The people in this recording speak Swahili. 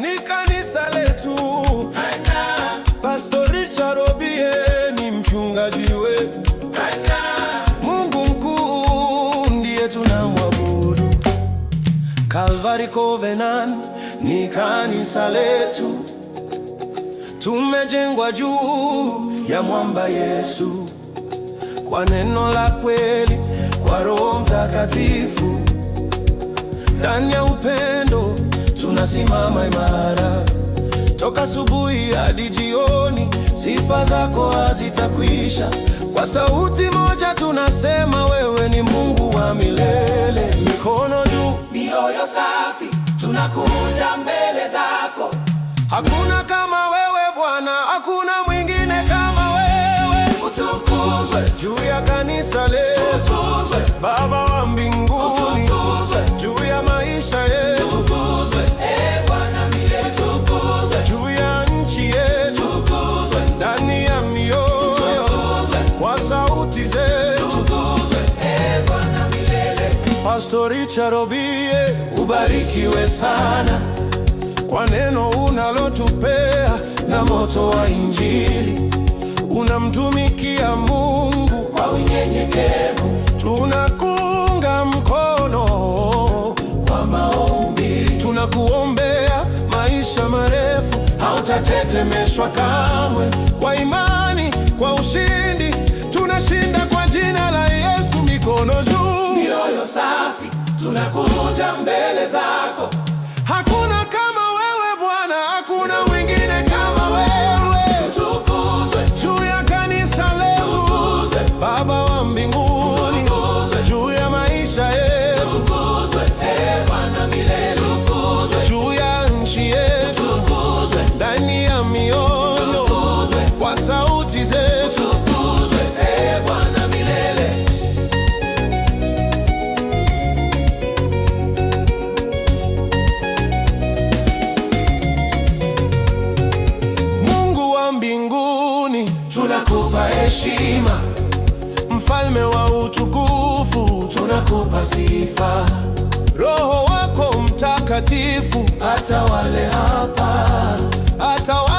ni kanisa letu. Pastor Richard Obie ni mchungaji wetu. Mungu mkuu ndiye tunamwabudu. Calvary Covenant ni kanisa letu. Tumejengwa juu ya mwamba Yesu, kwa neno la kweli, kwa Roho Mtakatifu. Ndani ya upendo tunasimama imara, toka asubuhi hadi jioni, sifa zako hazitakwisha. Kwa sauti moja tunasema, wewe ni Mungu wa milele. Mikono juu, mioyo safi, tunakuja mbele zako. Hakuna kama wewe Bwana, hakuna mwingine kama wewe. Utukuzwe juu ya kanisa letu, Baba wa mbinguni, juu ya maisha yetu, Bwana milele. Juu ya nchi yetu, ndani ya mioyo, kwa sauti zetu, Bwana milele. Pastor Richard Obie, ubarikiwe sana kwa neno unalotupea na moto wa Injili. Unamtumikia Mungu kwa unyenyekevu, tunakuunga mkono kwa maombi. Tunakuombea maisha marefu, hautatetemeshwa kamwe. Kwa imani, kwa ushindi, tunashinda kwa jina la Yesu. Mikono juu, mioyo safi, tunakuja mbele zako. Hakuna kama wewe Bwana, hakuna mwingine kama wewe. Tukuzwe juu ya kanisa letu, Baba wa mbinguni, juu ya maisha yetu, Bwana milele. Juu ya nchi yetu, ndani ya mioyo, kwa sauti zetu, Bwana milele. Mbinguni tunakupa heshima, mfalme wa utukufu, tunakupa sifa. Roho wako Mtakatifu atawale hapa, atawale